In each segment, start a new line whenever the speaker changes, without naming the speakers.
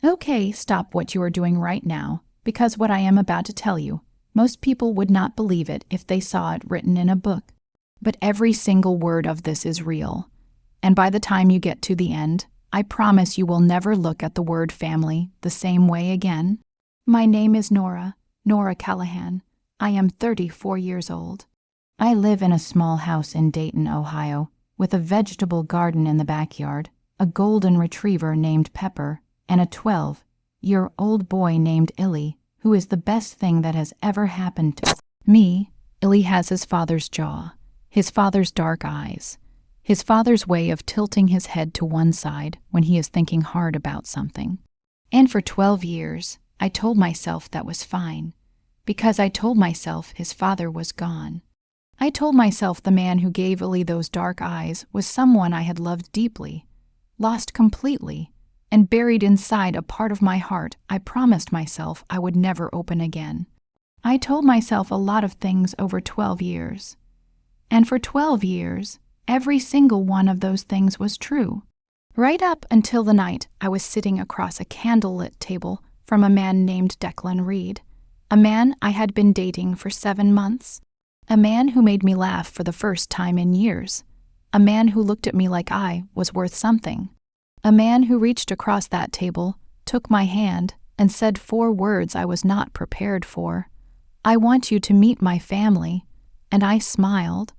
Okay, stop what you are doing right now, because what I am about to tell you, most people would not believe it if they saw it written in a book. But every single word of this is real. And by the time you get to the end, I promise you will never look at the word family the same way again. My name is Nora Callahan. I am 34 years old. I live in a small house in Dayton, Ohio, with a vegetable garden in the backyard, a golden retriever named Pepper, and a 12-year-old boy named Illy, who is the best thing that has ever happened to me. Illy has his father's jaw, his father's dark eyes, his father's way of tilting his head to one side when he is thinking hard about something. And for 12 years, I told myself that was fine, because I told myself his father was gone. I told myself the man who gave Illy those dark eyes was someone I had loved deeply, lost completely, and buried inside a part of my heart I promised myself I would never open again. I told myself a lot of things over 12 years. And for 12 years, every single one of those things was true. Right up until the night I was sitting across a candlelit table from a man named Declan Reed, a man I had been dating for 7 months, a man who made me laugh for the first time in years, a man who looked at me like I was worth something. A man who reached across that table, took my hand, and said 4 words I was not prepared for. I want you to meet my family. And I smiled.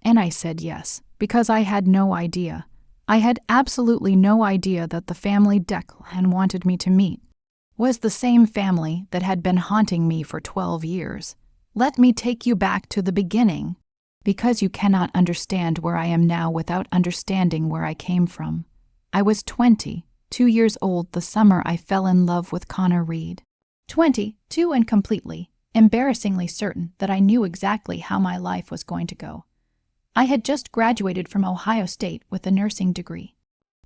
And I said yes, because I had no idea. I had absolutely no idea that the family Declan wanted me to meet was the same family that had been haunting me for 12 years. Let me take you back to the beginning, because you cannot understand where I am now without understanding where I came from. I was 22 years old the summer I fell in love with Connor Reed. 22 and completely, embarrassingly certain that I knew exactly how my life was going to go. I had just graduated from Ohio State with a nursing degree.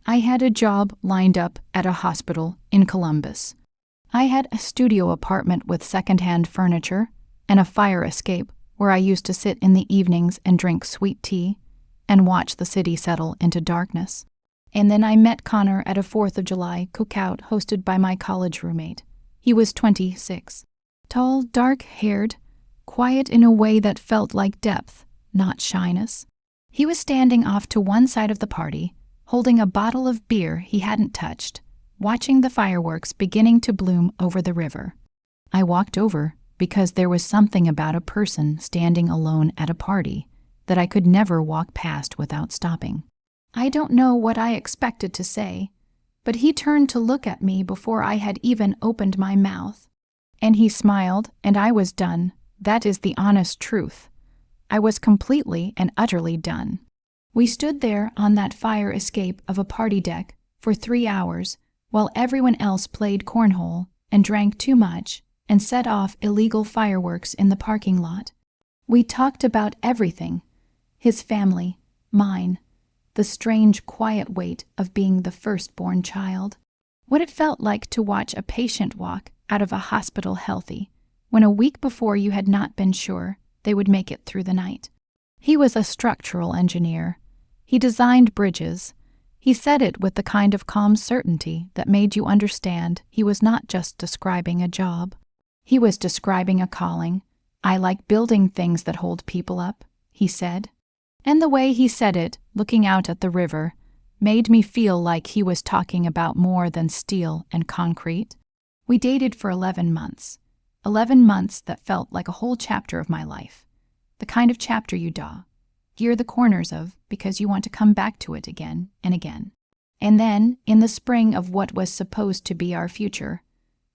I had a job lined up at a hospital in Columbus. I had a studio apartment with secondhand furniture and a fire escape where I used to sit in the evenings and drink sweet tea and watch the city settle into darkness. And then I met Connor at a 4th of July cookout hosted by my college roommate. He was 26. Tall, dark-haired, quiet in a way that felt like depth, not shyness. He was standing off to one side of the party, holding a bottle of beer he hadn't touched, watching the fireworks beginning to bloom over the river. I walked over because there was something about a person standing alone at a party that I could never walk past without stopping. I don't know what I expected to say, but he turned to look at me before I had even opened my mouth. And he smiled, and I was done. That is the honest truth. I was completely and utterly done. We stood there on that fire escape of a party deck for 3 hours while everyone else played cornhole and drank too much and set off illegal fireworks in the parking lot. We talked about everything: his family, mine, the strange, quiet weight of being the firstborn child, what it felt like to watch a patient walk out of a hospital healthy, when a week before you had not been sure they would make it through the night. He was a structural engineer. He designed bridges. He said it with the kind of calm certainty that made you understand he was not just describing a job. He was describing a calling. I like building things that hold people up, he said. And the way he said it, looking out at the river, made me feel like he was talking about more than steel and concrete. We dated for 11 months. 11 months that felt like a whole chapter of my life. The kind of chapter you gear the corners of because you want to come back to it again and again. And then, in the spring of what was supposed to be our future,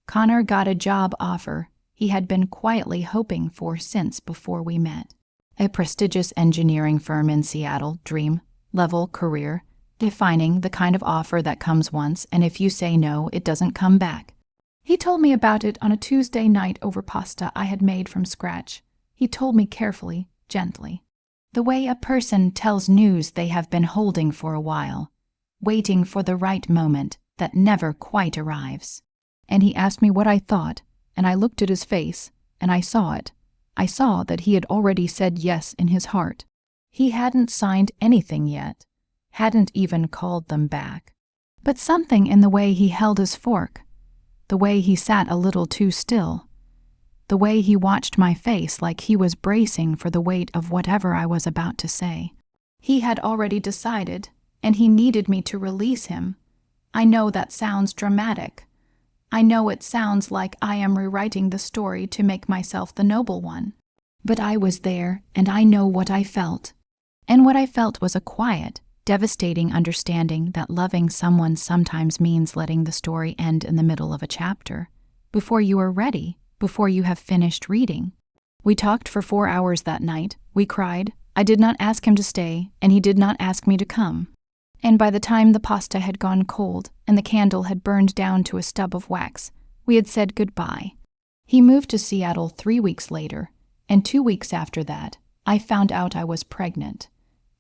Connor got a job offer he had been quietly hoping for since before we met. A prestigious engineering firm in Seattle, dream-level career, defining the kind of offer that comes once, and if you say no, it doesn't come back. He told me about it on a Tuesday night over pasta I had made from scratch. He told me carefully, gently. The way a person tells news they have been holding for a while, waiting for the right moment that never quite arrives. And he asked me what I thought, and I looked at his face, and I saw it. I saw that he had already said yes in his heart. He hadn't signed anything yet, hadn't even called them back. But something in the way he held his fork, the way he sat a little too still, the way he watched my face like he was bracing for the weight of whatever I was about to say. He had already decided, and he needed me to release him. I know that sounds dramatic. I know it sounds like I am rewriting the story to make myself the noble one. But I was there, and I know what I felt. And what I felt was a quiet, devastating understanding that loving someone sometimes means letting the story end in the middle of a chapter, before you are ready, before you have finished reading. We talked for 4 hours that night. We cried. I did not ask him to stay, and he did not ask me to come. And by the time the pasta had gone cold and the candle had burned down to a stub of wax, we had said goodbye. He moved to Seattle 3 weeks later, and 2 weeks after that, I found out I was pregnant.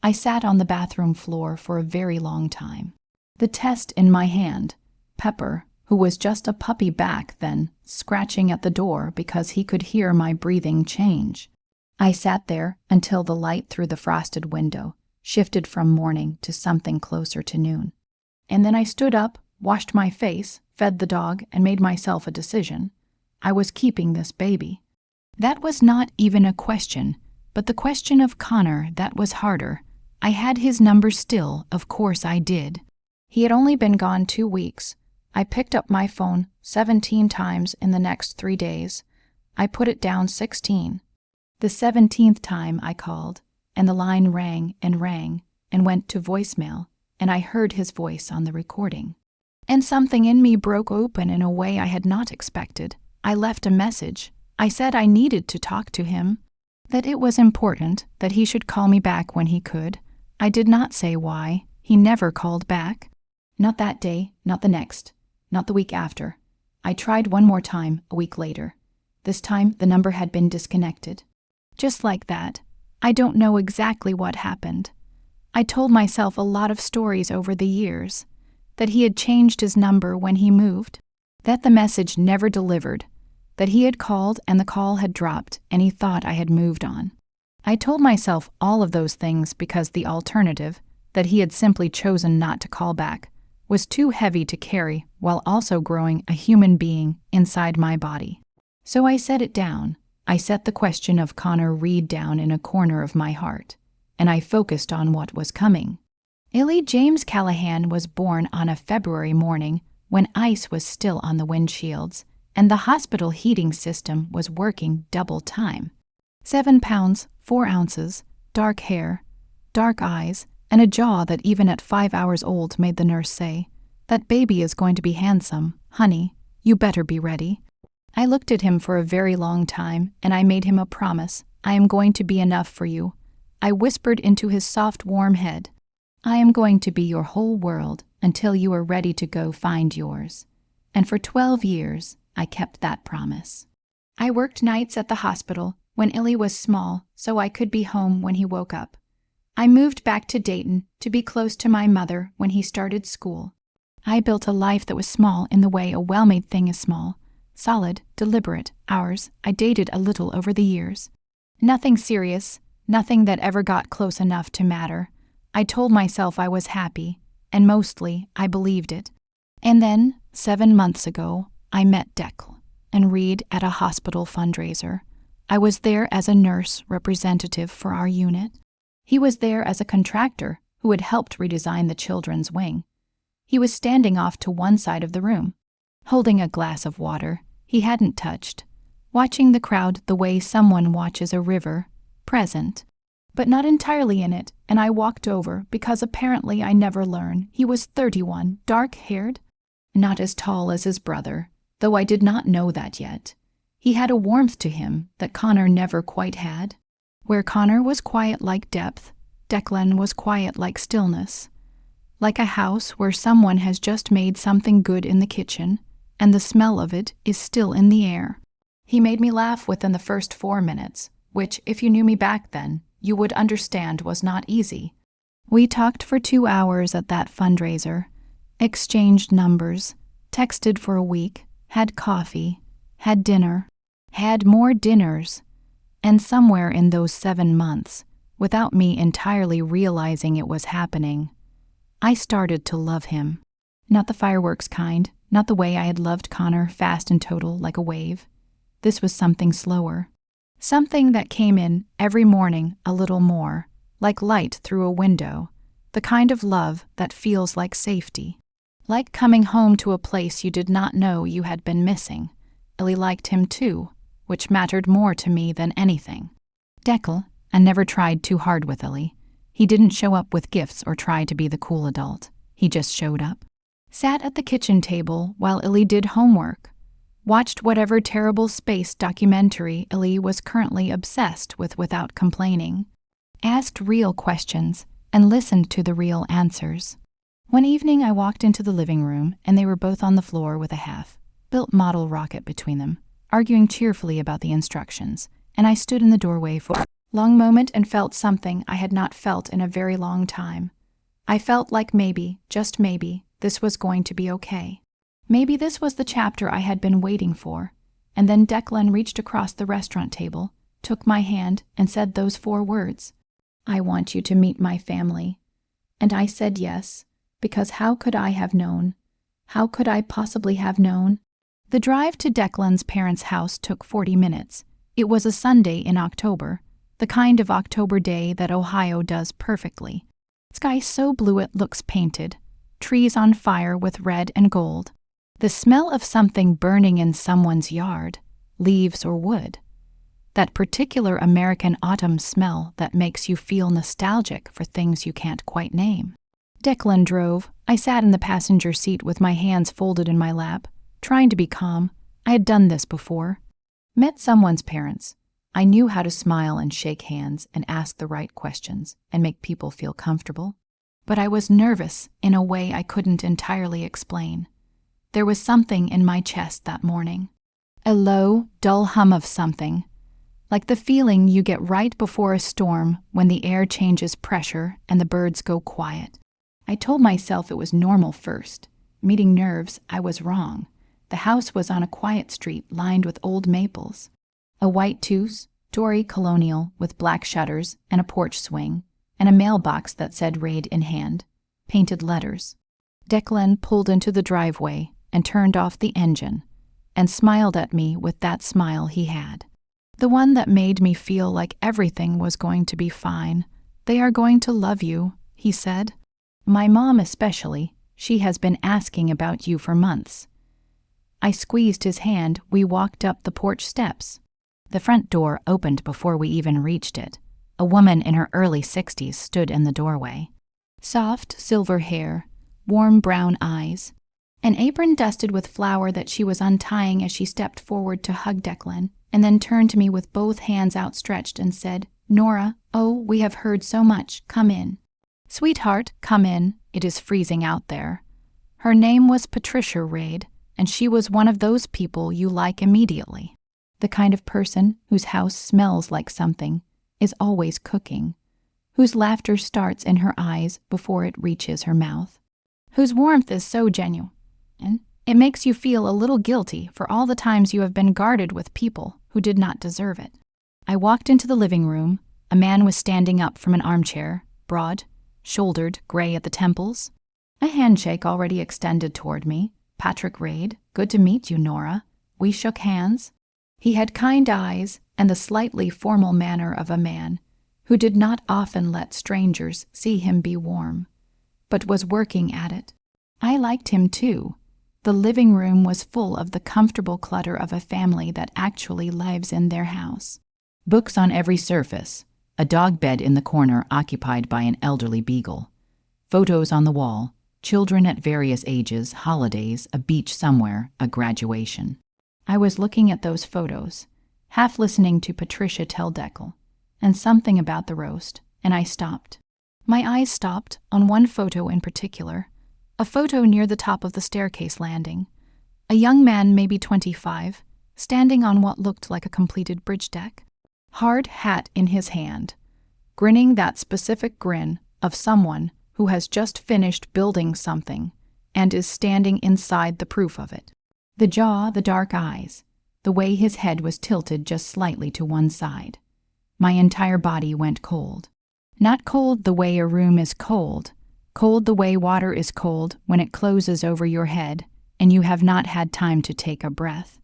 I sat on the bathroom floor for a very long time. The test in my hand, Pepper, who was just a puppy back then, scratching at the door because he could hear my breathing change. I sat there until the light through the frosted window shifted from morning to something closer to noon. And then I stood up, washed my face, fed the dog, and made myself a decision. I was keeping this baby. That was not even a question, but the question of Connor that was harder. I had his number still, of course I did. He had only been gone 2 weeks. I picked up my phone 17 times in the next 3 days. I put it down 16. The 17th time I called, and the line rang and went to voicemail, and I heard his voice on the recording. And something in me broke open in a way I had not expected. I left a message. I said I needed to talk to him, that it was important, that he should call me back when he could. I did not say why. He never called back. Not that day, not the next, not the week after. I tried one more time a week later. This time the number had been disconnected. Just like that. I don't know exactly what happened. I told myself a lot of stories over the years, that he had changed his number when he moved, that the message never delivered, that he had called and the call had dropped and he thought I had moved on. I told myself all of those things because the alternative, that he had simply chosen not to call back, was too heavy to carry while also growing a human being inside my body. So I set it down. I set the question of Connor Reed down in a corner of my heart, and I focused on what was coming. Illy James Callahan was born on a February morning when ice was still on the windshields, and the hospital heating system was working double time. 7 pounds, 4 ounces, dark hair, dark eyes, and a jaw that even at 5 hours old made the nurse say, "That baby is going to be handsome, honey. You better be ready." I looked at him for a very long time, and I made him a promise. I am going to be enough for you. I whispered into his soft, warm head, I am going to be your whole world until you are ready to go find yours. And for 12 years, I kept that promise. I worked nights at the hospital when Illy was small, so I could be home when he woke up. I moved back to Dayton to be close to my mother when he started school. I built a life that was small in the way a well-made thing is small. Solid, deliberate, ours. I dated a little over the years. Nothing serious, nothing that ever got close enough to matter. I told myself I was happy, and mostly I believed it. And then, 7 months ago, I met Declan and Reed at a hospital fundraiser. I was there as a nurse representative for our unit. He was there as a contractor who had helped redesign the children's wing. He was standing off to one side of the room, holding a glass of water he hadn't touched, watching the crowd the way someone watches a river, present, but not entirely in it, and I walked over because apparently I never learn. He was 31, dark-haired, not as tall as his brother, though I did not know that yet. He had a warmth to him that Connor never quite had. Where Connor was quiet like depth, Declan was quiet like stillness, like a house where someone has just made something good in the kitchen, and the smell of it is still in the air. He made me laugh within the first 4 minutes, which, if you knew me back then, you would understand was not easy. We talked for 2 hours at that fundraiser, exchanged numbers, texted for a week, had coffee, had dinner, had more dinners, and somewhere in those 7 months, without me entirely realizing it was happening, I started to love him. Not the fireworks kind, Not the way I had loved Connor, fast and total like a wave. This was something slower. Something that came in every morning a little more, like light through a window. The kind of love that feels like safety. Like coming home to a place you did not know you had been missing. Ellie liked him too, which mattered more to me than anything. Declan, I never tried too hard with Ellie. He didn't show up with gifts or try to be the cool adult. He just showed up. Sat at the kitchen table while Ellie did homework. Watched whatever terrible space documentary Ellie was currently obsessed with without complaining. Asked real questions and listened to the real answers. One evening I walked into the living room and they were both on the floor with a half-built model rocket between them, arguing cheerfully about the instructions, and I stood in the doorway for a long moment and felt something I had not felt in a very long time. I felt like maybe, just maybe, this was going to be okay. Maybe this was the chapter I had been waiting for. And then Declan reached across the restaurant table, took my hand, and said those 4 words. I want you to meet my family. And I said yes, because how could I have known? How could I possibly have known? The drive to Declan's parents' house took 40 minutes. It was a Sunday in October, the kind of October day that Ohio does perfectly. Sky so blue it looks painted, trees on fire with red and gold. The smell of something burning in someone's yard, leaves or wood. That particular American autumn smell that makes you feel nostalgic for things you can't quite name. Declan drove. I sat in the passenger seat with my hands folded in my lap, trying to be calm. I had done this before. Met someone's parents. I knew how to smile and shake hands and ask the right questions and make people feel comfortable. But I was nervous in a way I couldn't entirely explain. There was something in my chest that morning. A low, dull hum of something. Like the feeling you get right before a storm when the air changes pressure and the birds go quiet. I told myself it was normal first. Meeting nerves, I was wrong. The house was on a quiet street lined with old maples. A white two-story colonial with black shutters and a porch swing, and a mailbox that said raid in hand, painted letters. Declan pulled into the driveway and turned off the engine, and smiled at me with that smile he had. The one that made me feel like everything was going to be fine. They are going to love you, he said. My mom especially, she has been asking about you for months. I squeezed his hand. We walked up the porch steps. The front door opened before we even reached it. A woman in her early 60s stood in the doorway. Soft silver hair, warm brown eyes, an apron dusted with flour that she was untying as she stepped forward to hug Declan, and then turned to me with both hands outstretched and said, Nora, oh, we have heard so much. Come in. Sweetheart, come in. It is freezing out there. Her name was Patricia Raid, and she was one of those people you like immediately. The kind of person whose house smells like something, is always cooking, whose laughter starts in her eyes before it reaches her mouth, whose warmth is so genuine. It makes you feel a little guilty for all the times you have been guarded with people who did not deserve it. I walked into the living room. A man was standing up from an armchair, broad, shouldered, gray at the temples. A handshake already extended toward me. Patrick Raid, good to meet you, Nora. We shook hands. He had kind eyes and the slightly formal manner of a man who did not often let strangers see him be warm, but was working at it. I liked him too. The living room was full of the comfortable clutter of a family that actually lives in their house. Books on every surface, a dog bed in the corner occupied by an elderly beagle, photos on the wall, children at various ages, holidays, a beach somewhere, a graduation. I was looking at those photos, half listening to Patricia tell Declan, and something about the roast, and I stopped. My eyes stopped on one photo in particular, a photo near the top of the staircase landing. A young man, maybe 25, standing on what looked like a completed bridge deck, hard hat in his hand, grinning that specific grin of someone who has just finished building something and is standing inside the proof of it. The jaw, the dark eyes, the way his head was tilted just slightly to one side. My entire body went cold. Not cold the way a room is cold, cold the way water is cold when it closes over your head and you have not had time to take a breath."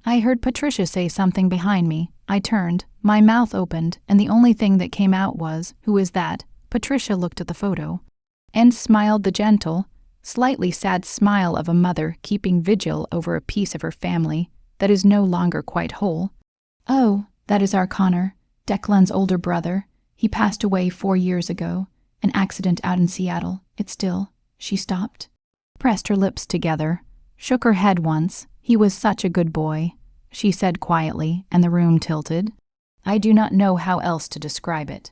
I heard Patricia say something behind me. I turned, my mouth opened, and the only thing that came out was, "Who is that?" Patricia looked at the photo and smiled the gentle, slightly sad smile of a mother keeping vigil over a piece of her family that is no longer quite whole. "Oh, that is our Connor, Declan's older brother. He passed away 4 years ago. An accident out in Seattle. It's still..." She stopped, pressed her lips together, shook her head once. "He was such a good boy," she said quietly, and the room tilted. I do not know how else to describe it.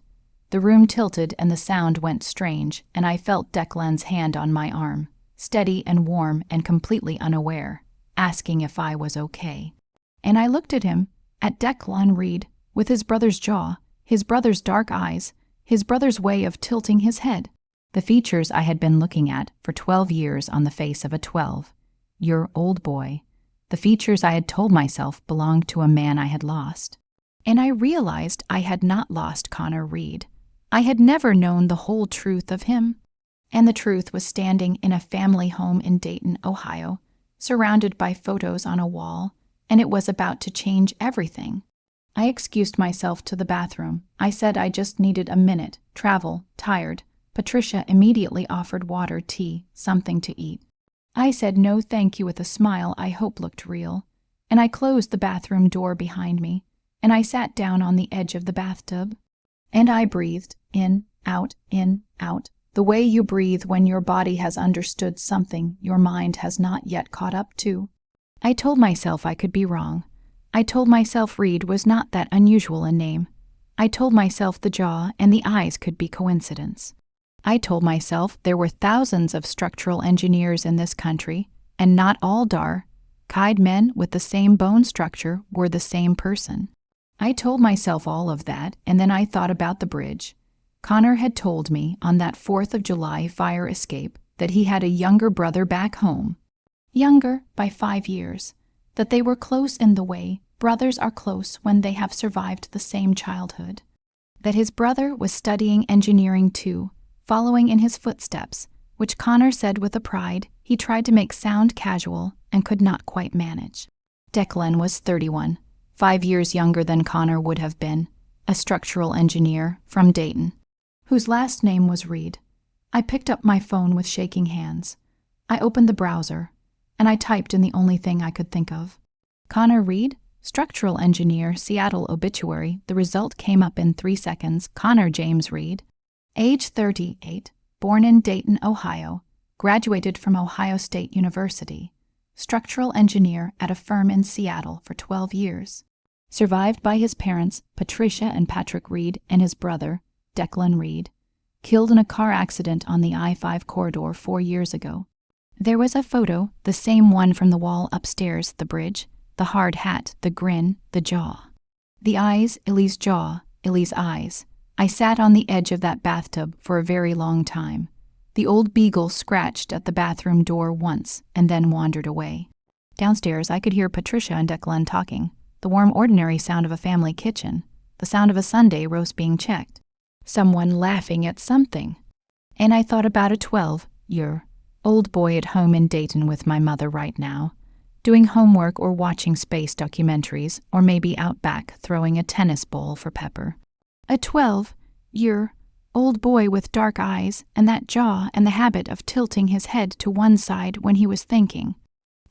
The room tilted and the sound went strange, and I felt Declan's hand on my arm, steady and warm and completely unaware, asking if I was okay. And I looked at him, at Declan Reed, with his brother's jaw, his brother's dark eyes, his brother's way of tilting his head. The features I had been looking at for 12 years on the face of a 12-year old boy. The features I had told myself belonged to a man I had lost. And I realized I had not lost Connor Reed. I had never known the whole truth of him. And the truth was standing in a family home in Dayton, Ohio, surrounded by photos on a wall, and it was about to change everything. I excused myself to the bathroom. I said I just needed a minute, travel, tired. Patricia immediately offered water, tea, something to eat. I said no thank you with a smile I hope looked real, and I closed the bathroom door behind me, and I sat down on the edge of the bathtub. And I breathed, in, out, the way you breathe when your body has understood something your mind has not yet caught up to. I told myself I could be wrong. I told myself Reed was not that unusual a name. I told myself the jaw and the eyes could be coincidence. I told myself there were thousands of structural engineers in this country, and not all dark-eyed men with the same bone structure were the same person. I told myself all of that, and then I thought about the bridge. Connor had told me on that 4th of July fire escape that he had a younger brother back home, younger by 5 years, that they were close in the way brothers are close when they have survived the same childhood, that his brother was studying engineering too, following in his footsteps, which Connor said with a pride he tried to make sound casual and could not quite manage. Declan was 31, 5 years younger than Connor would have been, a structural engineer from Dayton, whose last name was Reed. I picked up my phone with shaking hands. I opened the browser, and I typed in the only thing I could think of. Connor Reed, structural engineer, Seattle obituary. The result came up in 3 seconds. Connor James Reed, age 38, born in Dayton, Ohio, graduated from Ohio State University, structural engineer at a firm in Seattle for 12 years, survived by his parents, Patricia and Patrick Reed, and his brother, Declan Reed, killed in a car accident on the I-5 corridor 4 years ago. There was a photo, the same one from the wall upstairs, the bridge, the hard hat, the grin, the jaw. The eyes, Ellie's jaw, Ellie's eyes. I sat on the edge of that bathtub for a very long time. The old beagle scratched at the bathroom door once and then wandered away. Downstairs, I could hear Patricia and Declan talking, the warm, ordinary sound of a family kitchen, the sound of a Sunday roast being checked, someone laughing at something. And I thought about a 12-year-old boy at home in Dayton with my mother right now, doing homework or watching space documentaries, or maybe out back throwing a tennis ball for Pepper. A 12-year-old boy with dark eyes and that jaw and the habit of tilting his head to one side when he was thinking.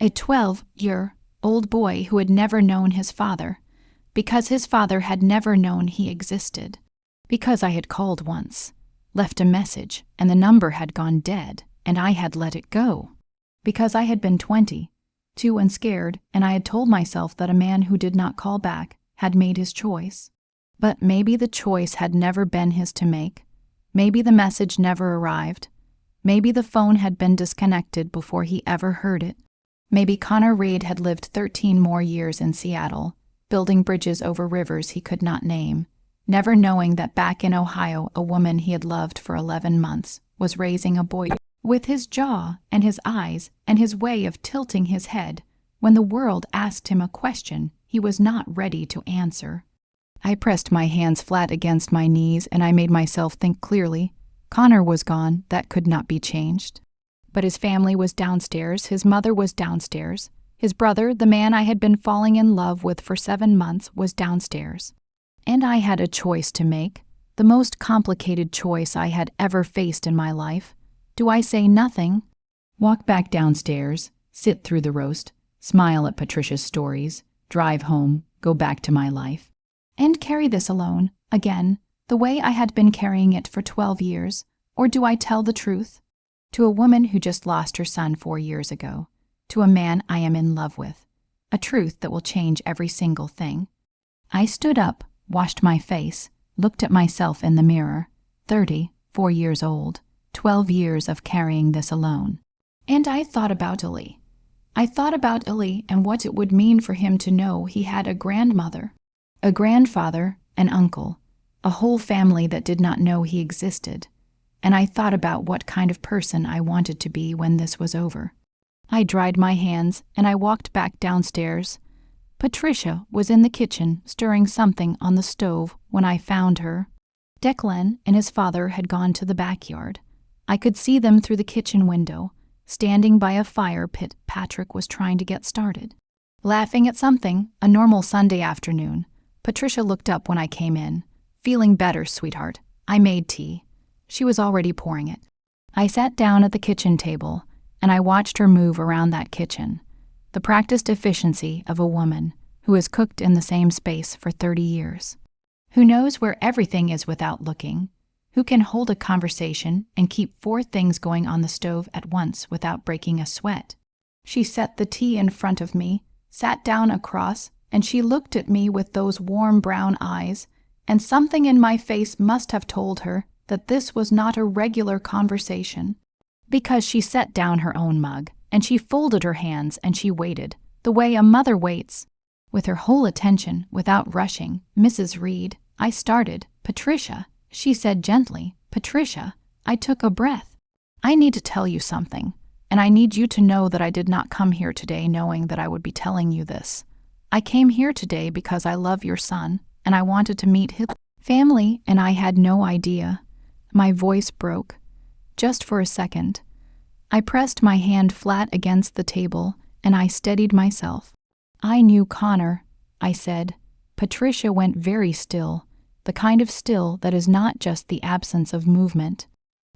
A 12-year-old boy who had never known his father, because his father had never known he existed. Because I had called once, left a message, and the number had gone dead, and I had let it go. Because I had been 22 and scared, and I had told myself that a man who did not call back had made his choice. But maybe the choice had never been his to make. Maybe the message never arrived. Maybe the phone had been disconnected before he ever heard it. Maybe Connor Reed had lived 13 more years in Seattle, building bridges over rivers he could not name, never knowing that back in Ohio a woman he had loved for 11 months was raising a boy with his jaw and his eyes and his way of tilting his head when the world asked him a question he was not ready to answer. I pressed my hands flat against my knees and I made myself think clearly. Connor was gone. That could not be changed. But his family was downstairs, his mother was downstairs, his brother, the man I had been falling in love with for 7 months, was downstairs. And I had a choice to make, the most complicated choice I had ever faced in my life. Do I say nothing? Walk back downstairs, sit through the roast, smile at Patricia's stories, drive home, go back to my life, and carry this alone, again, the way I had been carrying it for 12 years? Or do I tell the truth? To a woman who just lost her son 4 years ago, to a man I am in love with, a truth that will change every single thing. I stood up, washed my face, looked at myself in the mirror, 34 years old, 12 years of carrying this alone. And I thought about Illy. I thought about Illy and what it would mean for him to know he had a grandmother, a grandfather, an uncle, a whole family that did not know he existed. And I thought about what kind of person I wanted to be when this was over. I dried my hands and I walked back downstairs. Patricia was in the kitchen stirring something on the stove when I found her. Declan and his father had gone to the backyard. I could see them through the kitchen window, standing by a fire pit Patrick was trying to get started. Laughing at something, a normal Sunday afternoon. Patricia looked up when I came in. Feeling better, sweetheart. I made tea. She was already pouring it. I sat down at the kitchen table, and I watched her move around that kitchen. The practiced efficiency of a woman who has cooked in the same space for 30 years. Who knows where everything is without looking. Who can hold a conversation and keep 4 things going on the stove at once without breaking a sweat. She set the tea in front of me, sat down across, and she looked at me with those warm brown eyes, and something in my face must have told her that this was not a regular conversation. Because she set down her own mug, and she folded her hands and she waited, the way a mother waits. With her whole attention, without rushing, Mrs. Reed, I started, "Patricia," she said gently, "Patricia." I took a breath. "I need to tell you something, and I need you to know that I did not come here today knowing that I would be telling you this. I came here today because I love your son, and I wanted to meet his family, and I had no idea." My voice broke. Just for a second. I pressed my hand flat against the table, and I steadied myself. "I knew Connor," I said. Patricia went very still, the kind of still that is not just the absence of movement.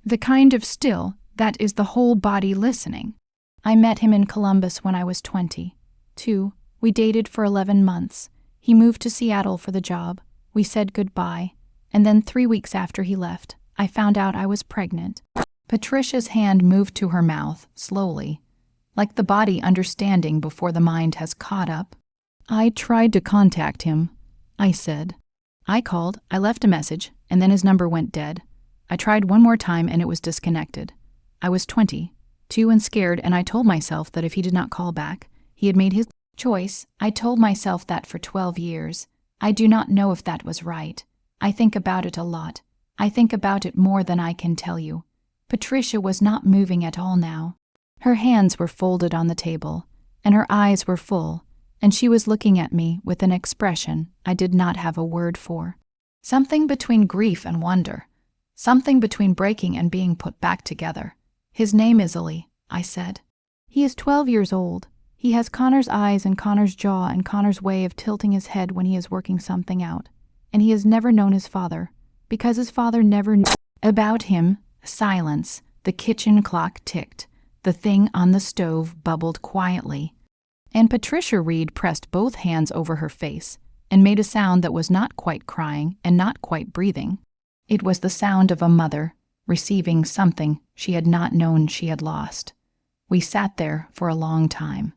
The kind of still that is the whole body listening. "I met him in Columbus when I was 22. We dated for 11 months. He moved to Seattle for the job. We said goodbye, and then 3 weeks after he left, I found out I was pregnant." Patricia's hand moved to her mouth, slowly, like the body understanding before the mind has caught up. "I tried to contact him," I said. "I called, I left a message, and then his number went dead. I tried one more time and it was disconnected. I was 22 and scared, and I told myself that if he did not call back, he had made his choice. I told myself that for 12 years. I do not know if that was right. I think about it a lot. I think about it more than I can tell you." Patricia was not moving at all now. Her hands were folded on the table, and her eyes were full, and she was looking at me with an expression I did not have a word for. Something between grief and wonder. Something between breaking and being put back together. "His name is Illy," I said. "He is 12 years old. He has Connor's eyes and Connor's jaw and Connor's way of tilting his head when he is working something out. And he has never known his father, because his father never knew about him." Silence. The kitchen clock ticked. The thing on the stove bubbled quietly. And Patricia Reed pressed both hands over her face and made a sound that was not quite crying and not quite breathing. It was the sound of a mother receiving something she had not known she had lost. We sat there for a long time.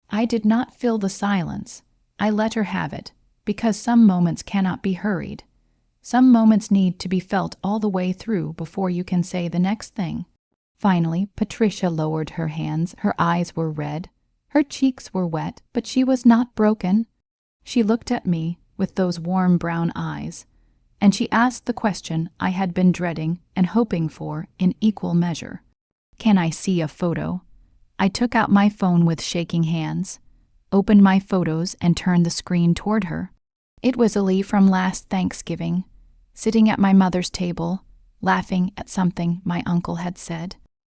I did not fill the silence. I let her have it, because some moments cannot be hurried. Some moments need to be felt all the way through before you can say the next thing. Finally, Patricia lowered her hands. Her eyes were red. Her cheeks were wet, but she was not broken. She looked at me with those warm brown eyes, and she asked the question I had been dreading and hoping for in equal measure. "Can I see a photo?" I took out my phone with shaking hands, opened my photos, and turned the screen toward her. It was Illy from last Thanksgiving, sitting at my mother's table, laughing at something my uncle had said.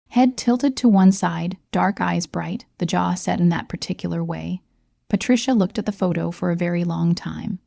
Head tilted to one side, dark eyes bright, the jaw set in that particular way. Patricia looked at the photo for a very long time.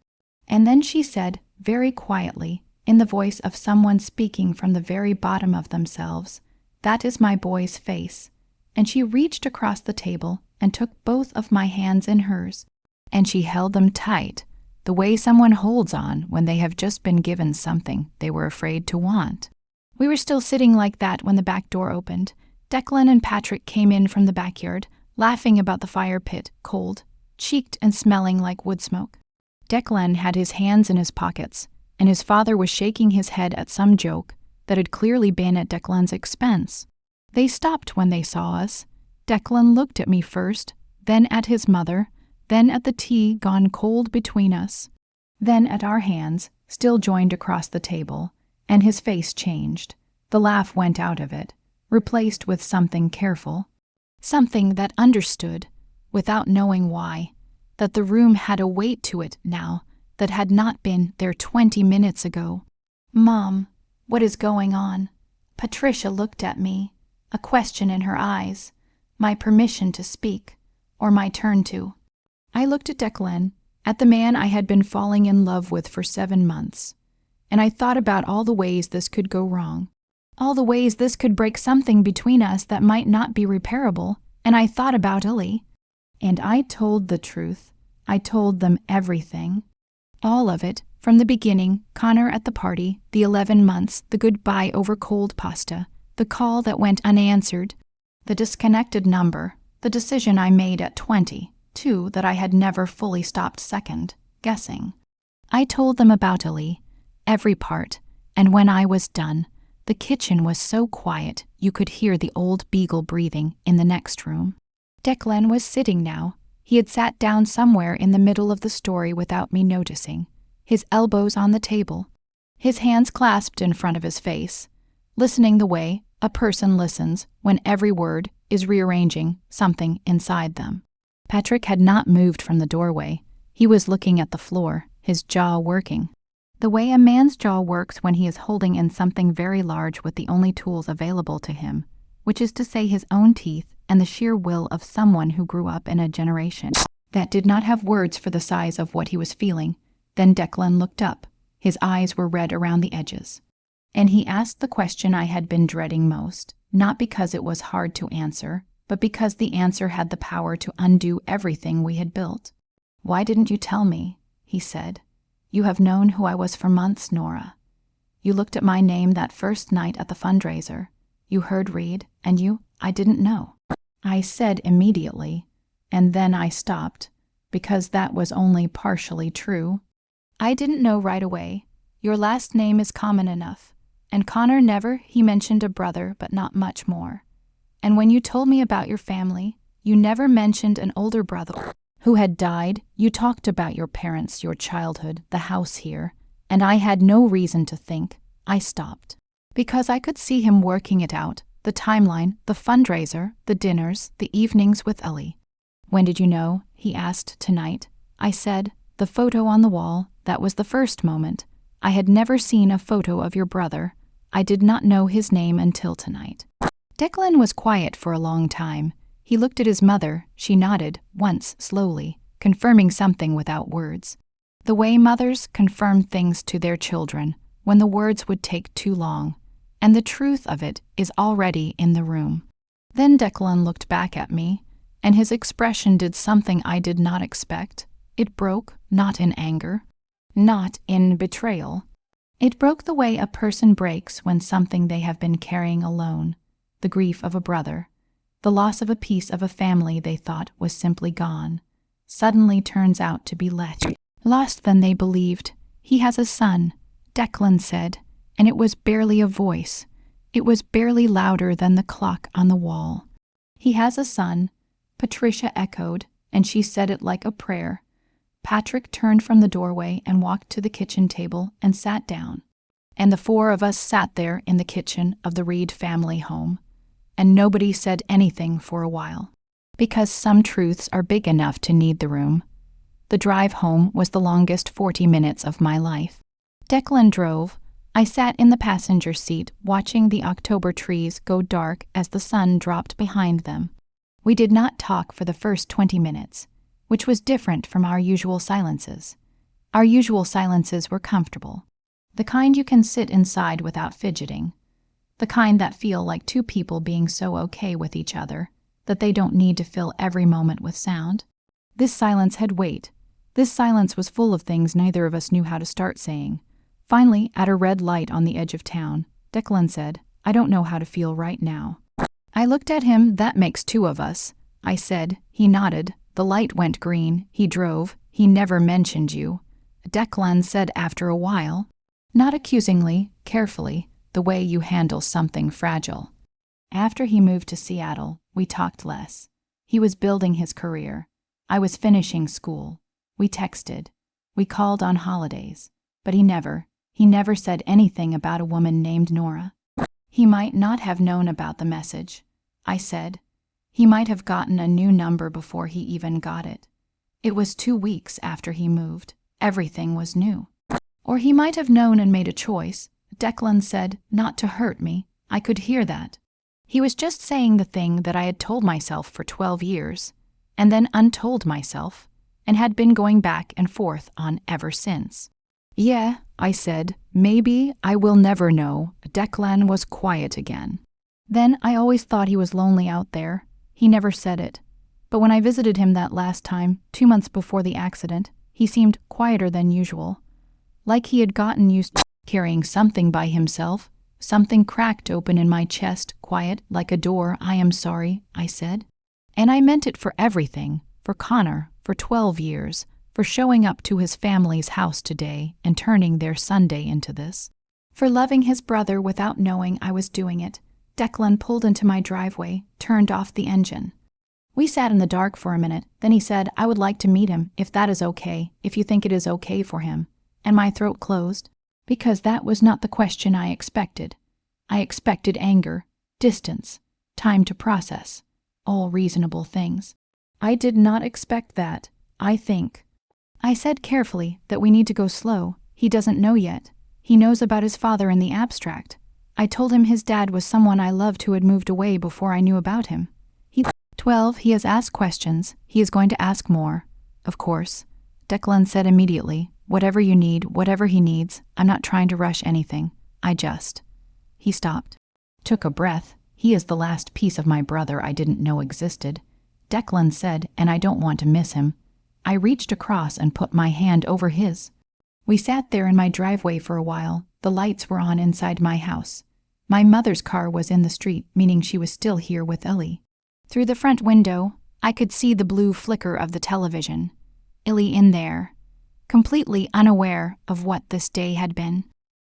And then she said, very quietly, in the voice of someone speaking from the very bottom of themselves, "That is my boy's face." And she reached across the table and took both of my hands in hers, and she held them tight, the way someone holds on when they have just been given something they were afraid to want. We were still sitting like that when the back door opened. Declan and Patrick came in from the backyard, laughing about the fire pit, cold, cheeked and smelling like wood smoke. Declan had his hands in his pockets, and his father was shaking his head at some joke that had clearly been at Declan's expense. They stopped when they saw us. Declan looked at me first, then at his mother, then at the tea gone cold between us, then at our hands, still joined across the table, and his face changed. The laugh went out of it, replaced with something careful, something that understood, without knowing why, that the room had a weight to it now that had not been there 20 minutes ago. "Mom, what is going on?" Patricia looked at me, a question in her eyes, my permission to speak, or my turn to. I looked at Declan, at the man I had been falling in love with for 7 months, and I thought about all the ways this could go wrong, all the ways this could break something between us that might not be repairable, and I thought about Ellie. And I told the truth. I told them everything. All of it, from the beginning, Connor at the party, the 11 months, the goodbye over cold pasta, the call that went unanswered, the disconnected number, the decision I made at 22 that I had never fully stopped second, guessing. I told them about Ellie, every part, and when I was done, the kitchen was so quiet you could hear the old beagle breathing in the next room. Declan was sitting now. He had sat down somewhere in the middle of the story without me noticing, his elbows on the table, his hands clasped in front of his face, listening the way a person listens when every word is rearranging something inside them. Patrick had not moved from the doorway. He was looking at the floor, his jaw working. The way a man's jaw works when he is holding in something very large with the only tools available to him, which is to say his own teeth and the sheer will of someone who grew up in a generation that did not have words for the size of what he was feeling. Then Declan looked up. His eyes were red around the edges. And he asked the question I had been dreading most, not because it was hard to answer, but because the answer had the power to undo everything we had built. "Why didn't you tell me?" he said. "You have known who I was for months, Nora. You looked at my name that first night at the fundraiser. You heard Reed, and I didn't know." I said immediately, and then I stopped, because that was only partially true. "I didn't know right away. Your last name is common enough. And Connor never, he mentioned a brother, but not much more. And when you told me about your family, you never mentioned an older brother who had died. You talked about your parents, your childhood, the house here, and I had no reason to think." I stopped, because I could see him working it out, the timeline, the fundraiser, the dinners, the evenings with Ellie. "When did you know?" he asked tonight. I said, "The photo on the wall, that was the first moment. I had never seen a photo of your brother. I did not know his name until tonight." Declan was quiet for a long time. He looked at his mother. She nodded, once, slowly, confirming something without words. The way mothers confirm things to their children when the words would take too long, and the truth of it is already in the room. Then Declan looked back at me, and his expression did something I did not expect. It broke, not in anger, not in betrayal. It broke the way a person breaks when something they have been carrying alone, the grief of a brother, the loss of a piece of a family they thought was simply gone, suddenly turns out to be less lost than they believed. "He has a son," Declan said, and it was barely a voice. It was barely louder than the clock on the wall. "He has a son," Patricia echoed, and she said it like a prayer. Patrick turned from the doorway and walked to the kitchen table and sat down. And the 4 of us sat there in the kitchen of the Reed family home, and nobody said anything for a while, because some truths are big enough to need the room. The drive home was the longest 40 minutes of my life. Declan drove. I sat in the passenger seat watching the October trees go dark as the sun dropped behind them. We did not talk for the first 20 minutes, which was different from our usual silences. Our usual silences were comfortable, the kind you can sit inside without fidgeting, the kind that feel like two people being so okay with each other that they don't need to fill every moment with sound. This silence had weight. This silence was full of things neither of us knew how to start saying. Finally, at a red light on the edge of town, Declan said, "I don't know how to feel right now." I looked at him. "That makes two of us," I said. He nodded. "The light went green. He drove. He never mentioned you," Declan said after a while, not accusingly, carefully, the way you handle something fragile. After he moved to Seattle, we talked less. He was building his career. I was finishing school. We texted. We called on holidays. But he never said anything about a woman named Nora. He might not have known about the message, I said. He might have gotten a new number before he even got it. It was 2 weeks after he moved. Everything was new. Or he might have known and made a choice. Declan said, not to hurt me. I could hear that. He was just saying the thing that I had told myself for 12 years, and then untold myself, and had been going back and forth on ever since. "Yeah," I said, "maybe I will never know." Declan was quiet again. Then I always thought he was lonely out there. He never said it. But when I visited him that last time, 2 months before the accident, he seemed quieter than usual. Like he had gotten used to carrying something by himself. Something cracked open in my chest, quiet, like a door. "I am sorry," I said. And I meant it for everything, for Connor, for 12 years, for showing up to his family's house today and turning their Sunday into this, for loving his brother without knowing I was doing it. Declan pulled into my driveway, turned off the engine. We sat in the dark for a minute, then he said, "I would like to meet him, if that is okay, if you think it is okay for him." And my throat closed, because that was not the question I expected. I expected anger, distance, time to process, all reasonable things. I did not expect that, I think. I said carefully that we need to go slow. He doesn't know yet. He knows about his father in the abstract. I told him his dad was someone I loved who had moved away before I knew about him. He's 12, he has asked questions. He is going to ask more. Of course. Declan said immediately, "Whatever you need, whatever he needs, I'm not trying to rush anything. I just..." He stopped. Took a breath. "He is the last piece of my brother I didn't know existed," Declan said, "and I don't want to miss him." I reached across and put my hand over his. We sat there in my driveway for a while. The lights were on inside my house. My mother's car was in the street, meaning she was still here with Ellie. Through the front window, I could see the blue flicker of the television. Ellie in there, completely unaware of what this day had been.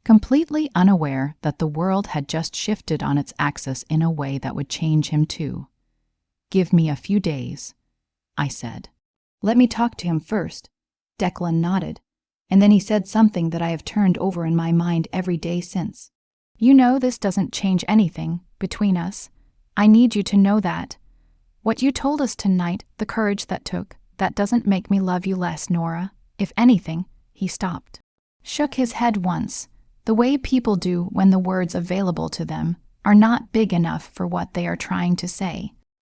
Completely unaware that the world had just shifted on its axis in a way that would change him too. "Give me a few days," I said. "Let me talk to him first." Declan nodded, and then he said something that I have turned over in my mind every day since. "You know this doesn't change anything between us. I need you to know that. What you told us tonight, the courage that took, that doesn't make me love you less, Nora. If anything," he stopped. Shook his head once, the way people do when the words available to them are not big enough for what they are trying to say.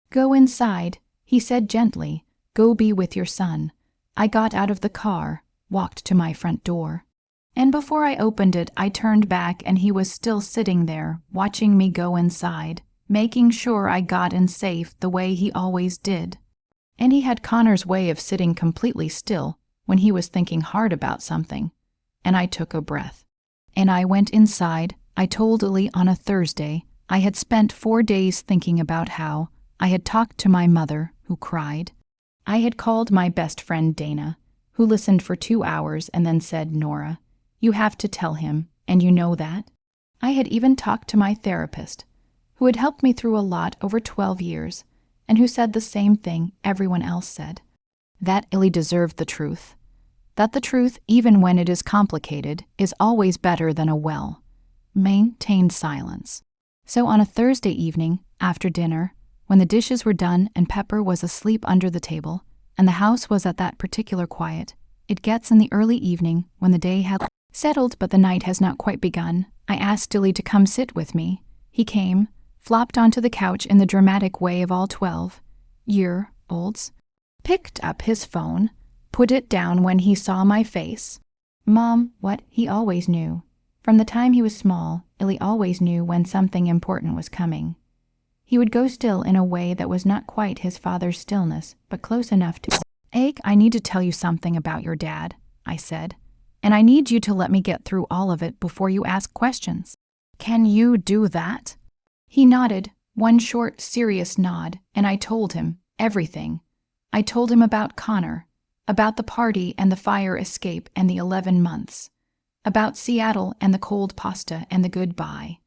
"Go inside," he said gently. "Go be with your son." I got out of the car, walked to my front door. And before I opened it, I turned back and he was still sitting there, watching me go inside, making sure I got in safe the way he always did. And he had Connor's way of sitting completely still when he was thinking hard about something. And I took a breath. And I went inside. I told Ellie on a Thursday I had spent 4 days thinking about how I had talked to my mother, who cried. I had called my best friend Dana, who listened for 2 hours and then said, "Nora, you have to tell him, and you know that." I had even talked to my therapist, who had helped me through a lot over 12 years, and who said the same thing everyone else said. That Ellie deserved the truth. That the truth, even when it is complicated, is always better than a well-maintained silence. So on a Thursday evening, after dinner, when the dishes were done and Pepper was asleep under the table, and the house was at that particular quiet it gets in the early evening when the day had Settled, but the night has not quite begun. I asked Dilly to come sit with me. He came, flopped onto the couch in the dramatic way of all 12-year-olds, picked up his phone, put it down when he saw my face. Mom, what? He always knew. From the time he was small, Illy always knew when something important was coming. He would go still in a way that was not quite his father's stillness, but close enough to... I need to tell you something about your dad, I said, and I need you to let me get through all of it before you ask questions. Can you do that? He nodded, one short, serious nod, and I told him everything. I told him about Connor, about the party and the fire escape and the 11 months, about Seattle and the cold pasta and the goodbye,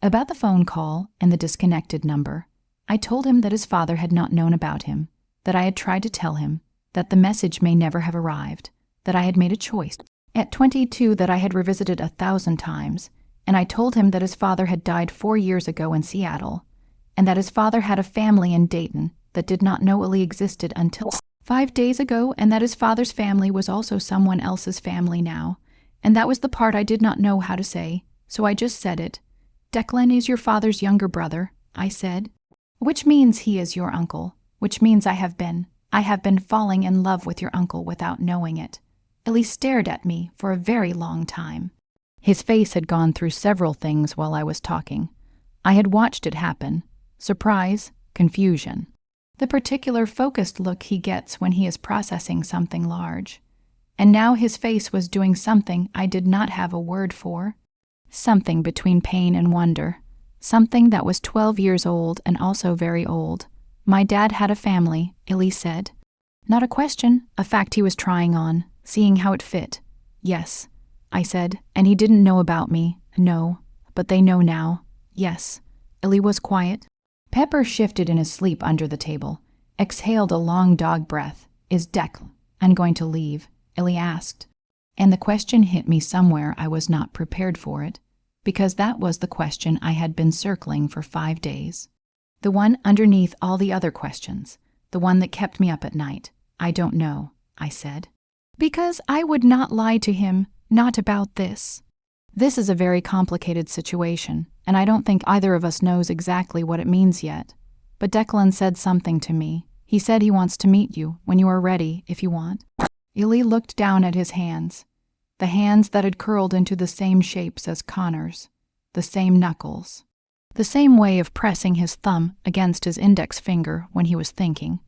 about the phone call and the disconnected number. I told him that his father had not known about him, that I had tried to tell him, that the message may never have arrived, that I had made a choice. At 22, that I had revisited 1,000 times, and I told him that his father had died 4 years ago in Seattle, and that his father had a family in Dayton that did not know Illy existed until 5 days ago, and that his father's family was also someone else's family now, and that was the part I did not know how to say, so I just said it. Declan is your father's younger brother, I said, which means he is your uncle, which means I have been falling in love with your uncle without knowing it. Illy stared at me for a very long time. His face had gone through several things while I was talking. I had watched it happen. Surprise, confusion. The particular focused look he gets when he is processing something large. And now his face was doing something I did not have a word for. Something between pain and wonder. Something that was 12 years old and also very old. My dad had a family, Illy said. Not a question, a fact he was trying on, seeing how it fit. Yes, I said, and he didn't know about me. No, but they know now. Yes. Illy was quiet. Pepper shifted in his sleep under the table, exhaled a long dog breath. Is Declan going to leave? Illy asked. And the question hit me somewhere I was not prepared for it, because that was the question I had been circling for 5 days. The one underneath all the other questions, the one that kept me up at night. I don't know, I said. Because I would not lie to him, not about this. This is a very complicated situation, and I don't think either of us knows exactly what it means yet. But Declan said something to me. He said he wants to meet you when you are ready, if you want. Illy looked down at his hands, the hands that had curled into the same shapes as Connor's, the same knuckles, the same way of pressing his thumb against his index finger when he was thinking.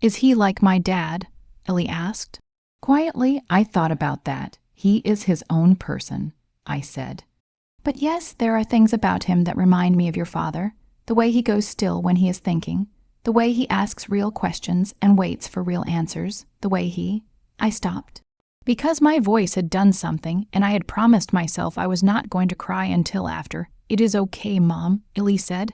Is he like my dad? Illy asked. Quietly, I thought about that. He is his own person, I said. But yes, there are things about him that remind me of your father. The way he goes still when he is thinking. The way he asks real questions and waits for real answers. The way he... I stopped. Because my voice had done something, and I had promised myself I was not going to cry until after. It is okay, Mom, Illy said.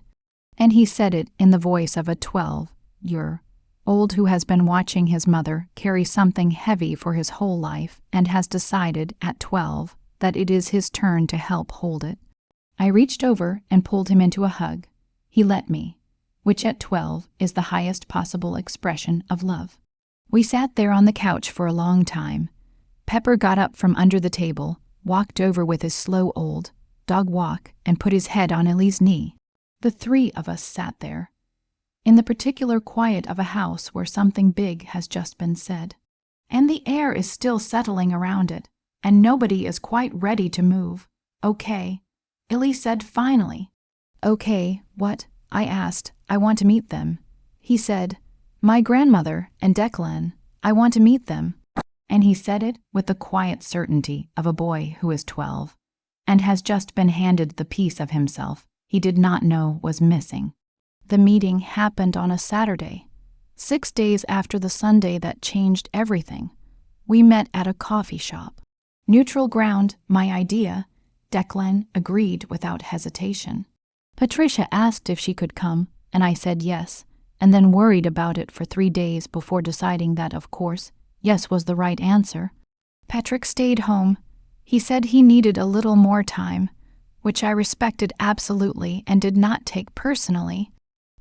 And he said it in the voice of a 12-year-old who has been watching his mother carry something heavy for his whole life and has decided at 12 that it is his turn to help hold it. I reached over and pulled him into a hug. He let me, which at 12 is the highest possible expression of love. We sat there on the couch for a long time. Pepper got up from under the table, walked over with his slow old dog walk, and put his head on Illy's knee. The 3 of us sat there, in the particular quiet of a house where something big has just been said. And the air is still settling around it, and nobody is quite ready to move. Okay, Illy said finally. Okay, what? I asked. I want to meet them. He said, my grandmother and Declan, I want to meet them. And he said it with the quiet certainty of a boy who is 12 and has just been handed the piece of himself he did not know was missing. The meeting happened on a Saturday, 6 days after the Sunday that changed everything. We met at a coffee shop. Neutral ground, my idea. Declan agreed without hesitation. Patricia asked if she could come, and I said yes, and then worried about it for 3 days before deciding that, of course, yes was the right answer. Patrick stayed home. He said he needed a little more time, which I respected absolutely and did not take personally.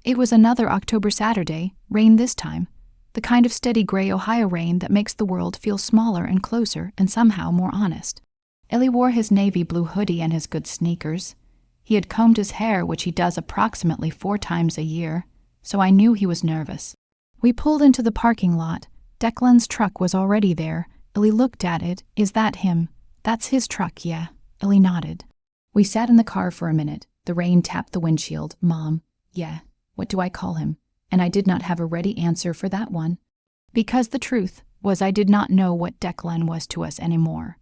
It was another October Saturday, rain this time, the kind of steady gray Ohio rain that makes the world feel smaller and closer and somehow more honest. Illy wore his navy blue hoodie and his good sneakers. He had combed his hair, which he does approximately 4 times a year, so I knew he was nervous. We pulled into the parking lot. Declan's truck was already there. Illy looked at it. Is that him? That's his truck, yeah. Illy nodded. We sat in the car for a minute. The rain tapped the windshield. Mom, yeah, what do I call him? And I did not have a ready answer for that one. Because the truth was I did not know what Declan was to us anymore.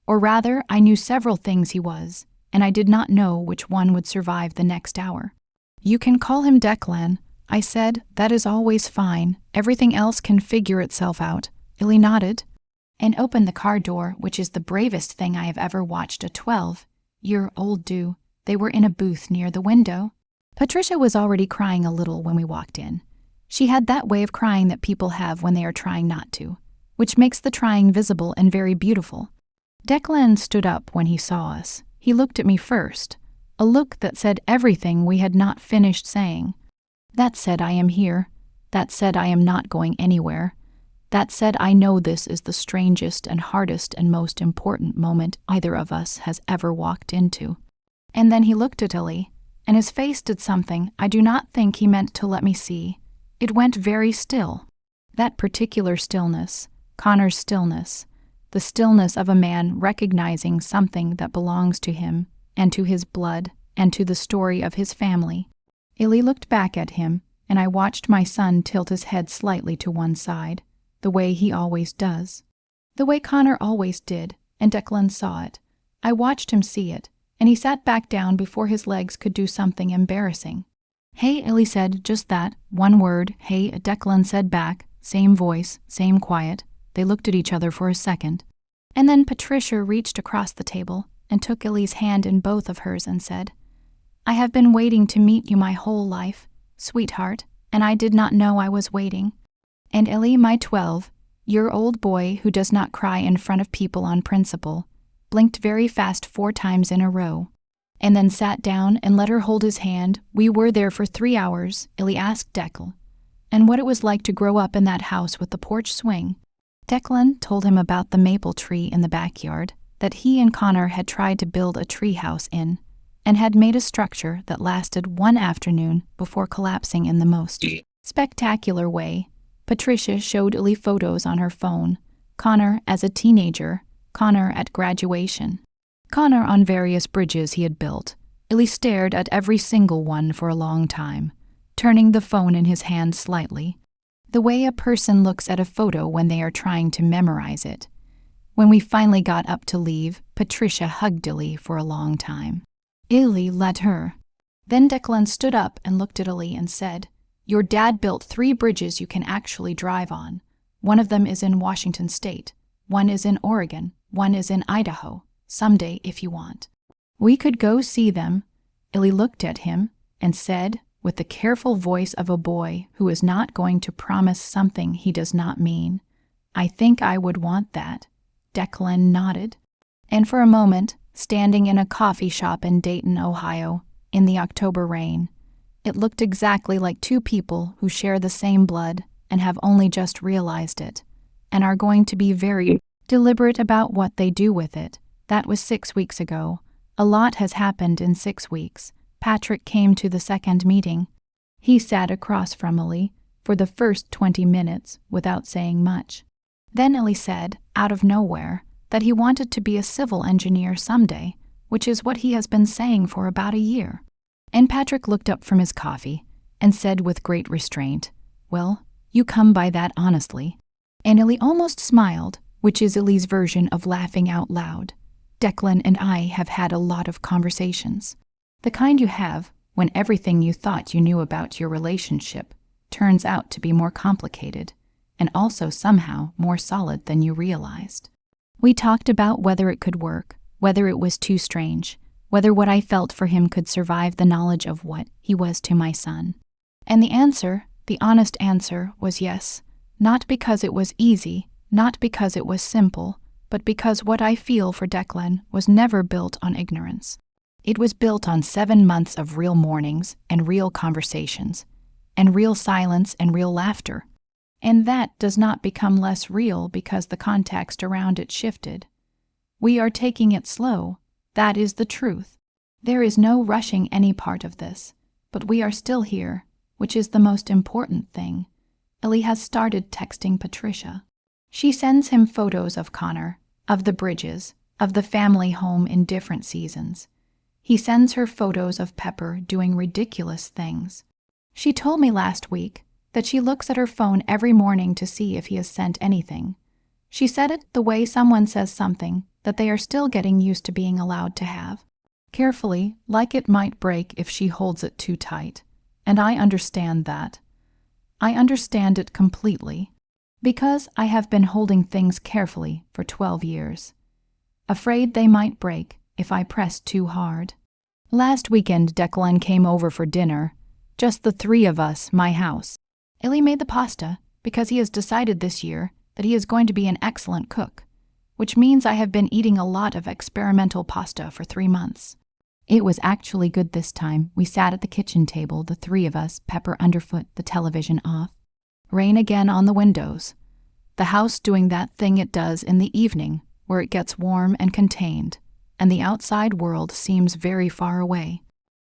Or rather, I knew several things he was, and I did not know which one would survive the next hour. You can call him Declan, I said. That is always fine. Everything else can figure itself out. Illy nodded and opened the car door, which is the bravest thing I have ever watched a 12-year-old do. They were in a booth near the window. Patricia was already crying a little when we walked in. She had that way of crying that people have when they are trying not to, which makes the trying visible and very beautiful. Declan stood up when he saw us. He looked at me first, a look that said everything we had not finished saying. That said, I am here. That said, I am not going anywhere. That said, I know this is the strangest and hardest and most important moment either of us has ever walked into. And then he looked at Illy, and his face did something I do not think he meant to let me see. It went very still. That particular stillness, Connor's stillness, the stillness of a man recognizing something that belongs to him and to his blood and to the story of his family. Illy looked back at him, and I watched my son tilt his head slightly to one side, the way he always does. The way Connor always did, and Declan saw it. I watched him see it, and he sat back down before his legs could do something embarrassing. Hey, Illy said, just that, one word. Hey, Declan said back, same voice, same quiet. They looked at each other for a second. And then Patricia reached across the table and took Illy's hand in both of hers and said, I have been waiting to meet you my whole life, sweetheart, and I did not know I was waiting. And Illy, my 12-year-old boy who does not cry in front of people on principle, blinked very fast 4 times in a row, and then sat down and let her hold his hand. We were there for 3 hours. Illy asked Declan, and what it was like to grow up in that house with the porch swing. Declan told him about the maple tree in the backyard that he and Connor had tried to build a tree house in, and had made a structure that lasted 1 afternoon before collapsing in the most spectacular way. Patricia showed Illy photos on her phone. Connor as a teenager, Connor at graduation, Connor on various bridges he had built. Illy stared at every single one for a long time, turning the phone in his hand slightly, the way a person looks at a photo when they are trying to memorize it. When we finally got up to leave, Patricia hugged Illy for a long time. Illy let her. Then Declan stood up and looked at Illy and said, Your dad built 3 bridges you can actually drive on. One of them is in Washington State. One is in Oregon. One is in Idaho. Someday, if you want, we could go see them. Illy looked at him and said, with the careful voice of a boy who is not going to promise something he does not mean, I think I would want that. Declan nodded. And for a moment, standing in a coffee shop in Dayton, Ohio, in the October rain, it looked exactly like 2 people who share the same blood and have only just realized it, and are going to be very deliberate about what they do with it. That was 6 weeks ago. A lot has happened in 6 weeks. Patrick came to the second meeting. He sat across from Illy for the first 20 minutes without saying much. Then Illy said, out of nowhere, that he wanted to be a civil engineer someday, which is what he has been saying for about a year. And Patrick looked up from his coffee and said with great restraint, Well, you come by that honestly. And Illy almost smiled, which is Illy's version of laughing out loud. Declan and I have had a lot of conversations. The kind you have when everything you thought you knew about your relationship turns out to be more complicated and also somehow more solid than you realized. We talked about whether it could work, whether it was too strange, whether what I felt for him could survive the knowledge of what he was to my son. And the answer, the honest answer, was yes, not because it was easy, not because it was simple, but because what I feel for Declan was never built on ignorance. It was built on 7 months of real mornings and real conversations, and real silence and real laughter. And that does not become less real because the context around it shifted. We are taking it slow. That is the truth. There is no rushing any part of this, but we are still here, which is the most important thing. Ellie has started texting Patricia. She sends him photos of Connor, of the bridges, of the family home in different seasons. He sends her photos of Pepper doing ridiculous things. She told me last week that she looks at her phone every morning to see if he has sent anything. She said it the way someone says something that they are still getting used to being allowed to have. Carefully, like it might break if she holds it too tight. And I understand that. I understand it completely. Because I have been holding things carefully for 12 years. Afraid they might break if I pressed too hard. Last weekend Declan came over for dinner. Just the three of us, my house. Illy made the pasta because he has decided this year that he is going to be an excellent cook, which means I have been eating a lot of experimental pasta for 3 months. It was actually good this time. We sat at the kitchen table, the three of us, Pepper underfoot, the television off. Rain again on the windows. The house doing that thing it does in the evening, where it gets warm and contained, and the outside world seems very far away.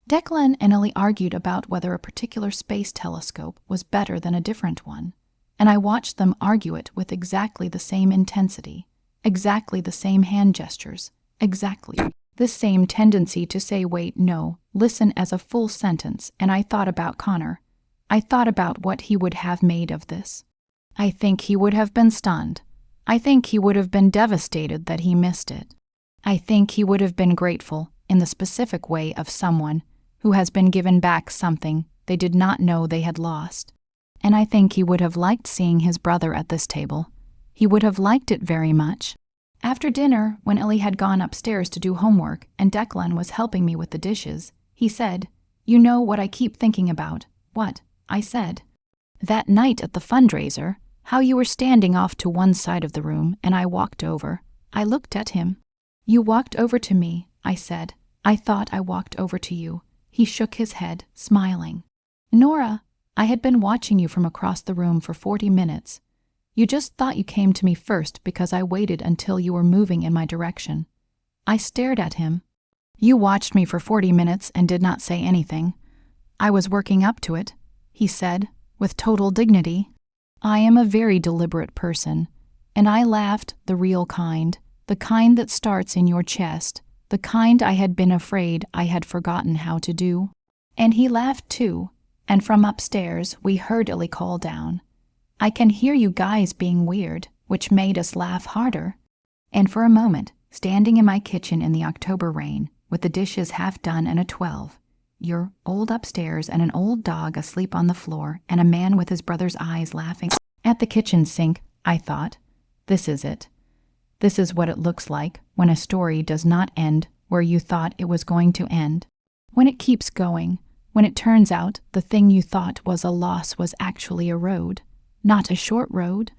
Declan and Ellie argued about whether a particular space telescope was better than a different one, and I watched them argue it with exactly the same intensity, exactly the same hand gestures, exactly the same tendency to say wait, no, listen as a full sentence, and I thought about Connor. I thought about what he would have made of this. I think he would have been stunned. I think he would have been devastated that he missed it. I think he would have been grateful in the specific way of someone who has been given back something they did not know they had lost. And I think he would have liked seeing his brother at this table. He would have liked it very much. After dinner, when Ellie had gone upstairs to do homework and Declan was helping me with the dishes, he said, "You know what I keep thinking about." "What?" I said. "That night at the fundraiser, how you were standing off to one side of the room and I walked over. I looked at him." "You walked over to me," I said. "I thought I walked over to you." He shook his head, smiling. "Nora, I had been watching you from across the room for 40 minutes. You just thought you came to me first because I waited until you were moving in my direction." I stared at him. "You watched me for 40 minutes and did not say anything. I was working up to it," he said, with total dignity. "I am a very deliberate person, and I laughed the real kind, the kind that starts in your chest, the kind I had been afraid I had forgotten how to do." And he laughed too, and from upstairs we heard Illy call down, "I can hear you guys being weird," which made us laugh harder. And for a moment, standing in my kitchen in the October rain, with the dishes half done and a 12, you're old upstairs and an old dog asleep on the floor and a man with his brother's eyes laughing at the kitchen sink, I thought, this is it. This is what it looks like when a story does not end where you thought it was going to end. When it keeps going, when it turns out the thing you thought was a loss was actually a road. Not a short road,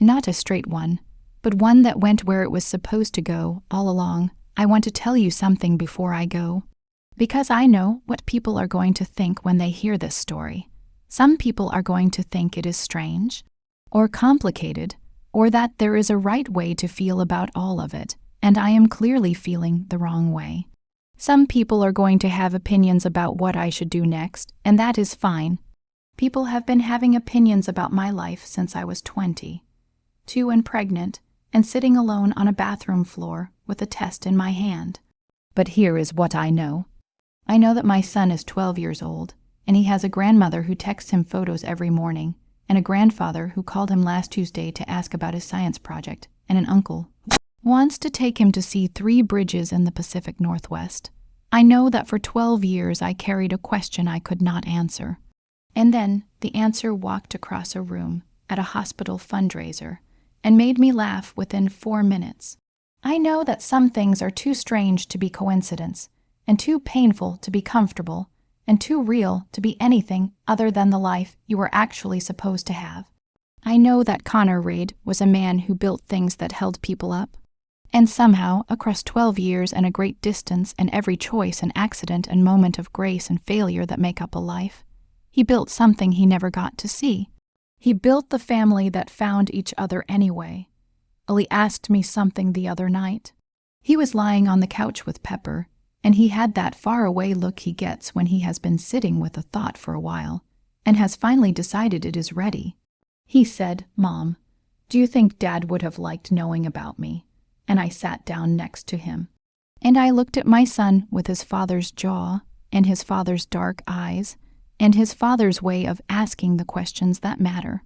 not a straight one, but one that went where it was supposed to go all along. I want to tell you something before I go, because I know what people are going to think when they hear this story. Some people are going to think it is strange, or complicated, or that there is a right way to feel about all of it, and I am clearly feeling the wrong way. Some people are going to have opinions about what I should do next, and that is fine. People have been having opinions about my life since I was 20, 2 and pregnant, and sitting alone on a bathroom floor with a test in my hand. But here is what I know. I know that my son is 12 years old, and he has a grandmother who texts him photos every morning, and a grandfather who called him last Tuesday to ask about his science project, and an uncle who wants to take him to see 3 bridges in the Pacific Northwest. I know that for 12 years I carried a question I could not answer. And then the answer walked across a room at a hospital fundraiser and made me laugh within 4 minutes. I know that some things are too strange to be coincidence, and too painful to be comfortable, and too real to be anything other than the life you were actually supposed to have. I know that Connor Reid was a man who built things that held people up. And somehow, across 12 years and a great distance and every choice and accident and moment of grace and failure that make up a life, he built something he never got to see. He built the family that found each other anyway. Ellie asked me something the other night. He was lying on the couch with Pepper, and he had that far-away look he gets when he has been sitting with a thought for a while, and has finally decided it is ready. He said, "Mom, do you think Dad would have liked knowing about me?" And I sat down next to him. And I looked at my son with his father's jaw, and his father's dark eyes, and his father's way of asking the questions that matter.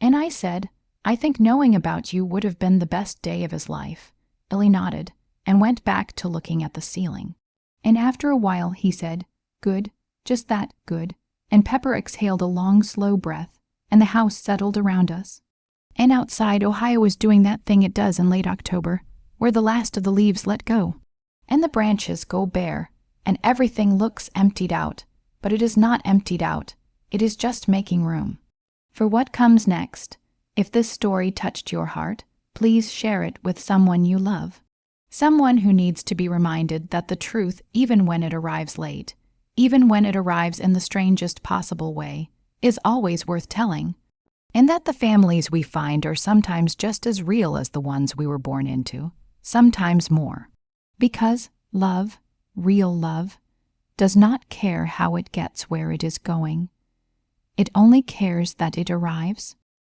And I said, "I think knowing about you would have been the best day of his life." Billy nodded and went back to looking at the ceiling. And after a while he said, "Good, just that, good." And Pepper exhaled a long, slow breath, and the house settled around us. And outside, Ohio is doing that thing it does in late October, where the last of the leaves let go, and the branches go bare, and everything looks emptied out. But it is not emptied out. It is just making room for what comes next. If this story touched your heart, please share it with someone you love. Someone who needs to be reminded that the truth, even when it arrives late, even when it arrives in the strangest possible way, is always worth telling. And that the families we find are sometimes just as real as the ones we were born into, sometimes more. Because love, real love, does not care how it gets where it is going. It only cares that it arrives.